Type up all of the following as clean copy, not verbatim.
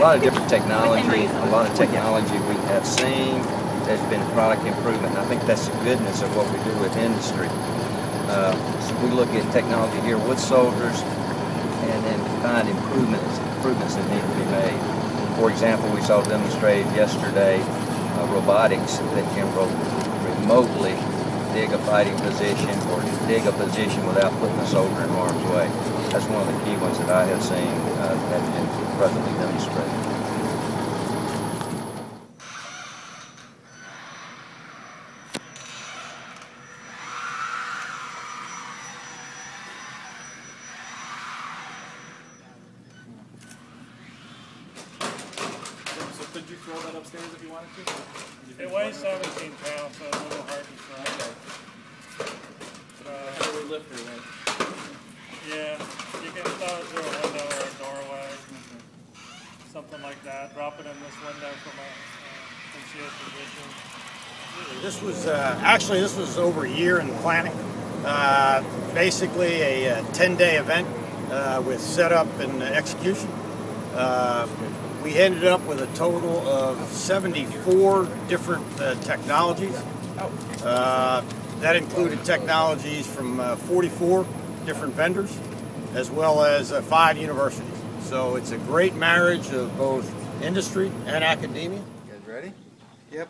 lot of different technology, a lot of technology we have seen. There's been product improvement, and I think that's the goodness of what we do with industry. So we look at technology here with soldiers and then find improvements that need to be made. For example, we saw demonstrated yesterday robotics that can remotely dig a fighting position or dig a position without putting a soldier in harm's way. That's one of the key ones that I have seen that have been presently demonstrated. So could you throw that upstairs if you wanted to? It weighs 17 pounds, so it's a little hard to throw. How do we lift her then? Yeah, you can throw it through a window or a doorway, something like that. Drop it in this window from a concealed position. This was actually over a year in planning. Basically a 10-day event with setup and execution. We ended up with a total of 74 different technologies. That included technologies from 44 different vendors, as well as 5 universities. So it's a great marriage of both industry and academia. You guys ready? Yep.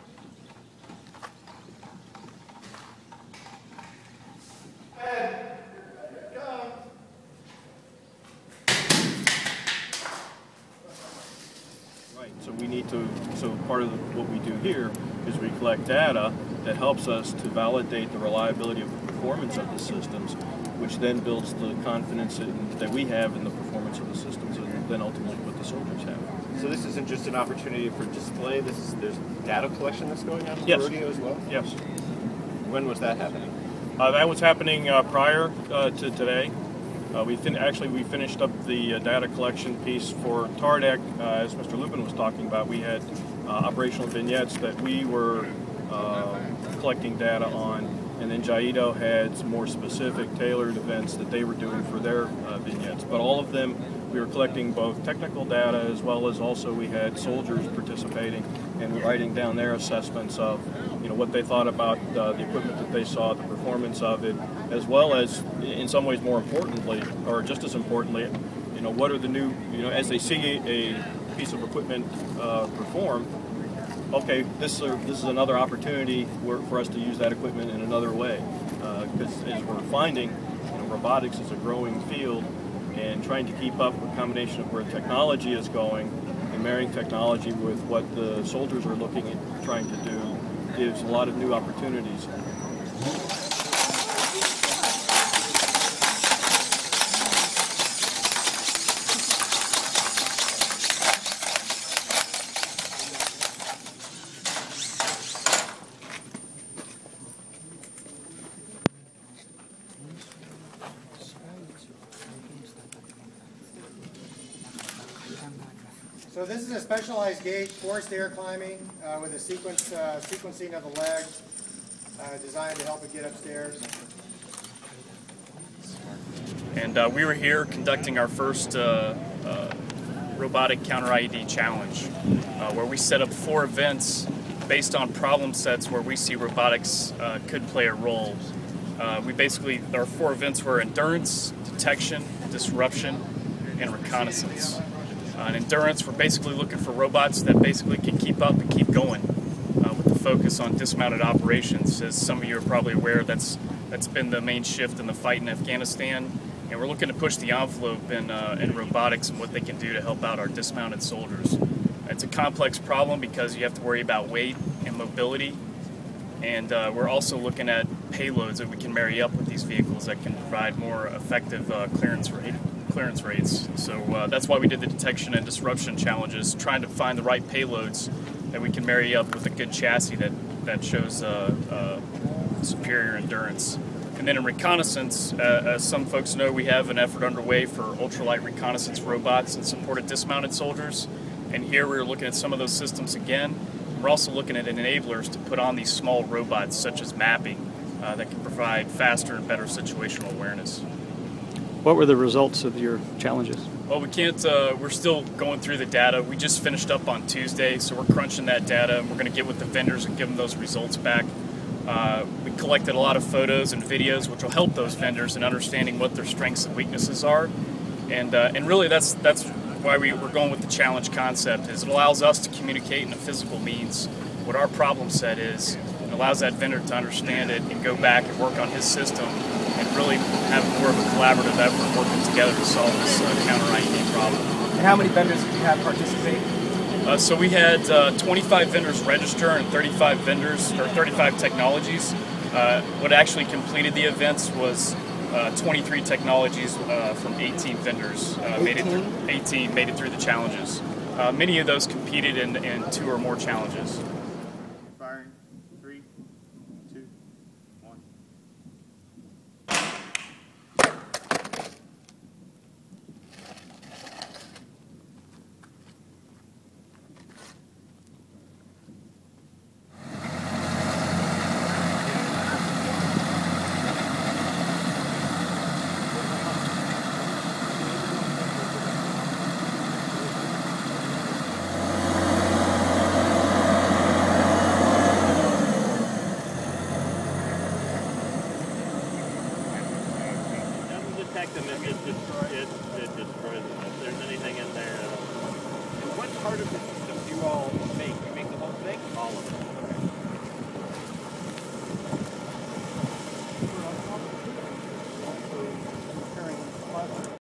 Right, so we need to, so part of what we do here is we collect data that helps us to validate the reliability of the performance of the systems, which then builds the confidence that we have in the performance of the systems and then ultimately what the soldiers have. So this isn't just an opportunity for display, there's data collection that's going on at the Yes. rodeo as well? Yes. When was that happening? That was happening prior to today. We finished up the data collection piece for TARDEC. As Mr. Lubin was talking about, we had operational vignettes that we were collecting data on, and then JIEDDO had some more specific tailored events that they were doing for their vignettes. But all of them, we were collecting both technical data as well as also we had soldiers participating and writing down their assessments of what they thought about the equipment that they saw, the performance of it, as well as, in some ways more importantly, or just as importantly, what are the new, as they see a piece of equipment perform, okay, this is another opportunity for us to use that equipment in another way. Because as we're finding, robotics is a growing field, and trying to keep up with a combination of where technology is going and marrying technology with what the soldiers are looking at trying to do gives a lot of new opportunities. So this is a specialized gate for stair climbing with a sequencing of the legs designed to help it get upstairs. And we were here conducting our first robotic counter-IED challenge, where we set up 4 events based on problem sets where we see robotics could play a role. Our 4 events were endurance, detection, disruption, and reconnaissance. In endurance, we're basically looking for robots that basically can keep up and keep going with the focus on dismounted operations. As some of you are probably aware, that's been the main shift in the fight in Afghanistan, and we're looking to push the envelope in robotics and what they can do to help out our dismounted soldiers. It's a complex problem because you have to worry about weight and mobility, and we're also looking at payloads that we can marry up with these vehicles that can provide more effective clearance rates. So that's why we did the detection and disruption challenges, trying to find the right payloads that we can marry up with a good chassis that shows superior endurance. And then in reconnaissance, as some folks know, we have an effort underway for ultralight reconnaissance robots and supported dismounted soldiers. And here we're looking at some of those systems again. We're also looking at enablers to put on these small robots, such as mapping, that can provide faster and better situational awareness. What were the results of your challenges? Well, we can't, we're still going through the data. We just finished up on Tuesday, so we're crunching that data, and we're going to get with the vendors and give them those results back. We collected a lot of photos and videos, which will help those vendors in understanding what their strengths and weaknesses are. And really that's why we're going with the challenge concept, is it allows us to communicate in a physical means what our problem set is, and allows that vendor to understand it and go back and work on his system and really have more of a collaborative effort working together to solve this counter-IED problem. And how many vendors did you have participate? So we had 25 vendors register and 35 vendors, or 35 technologies. What actually completed the events was 23 technologies from 18 vendors. 18 made it through the challenges. Many of those competed in 2 or more challenges. Firing. 3, 2, 1. Detect them, it destroys them. If there's anything in there. And what part of the system do you all make? You make the whole thing? All of it.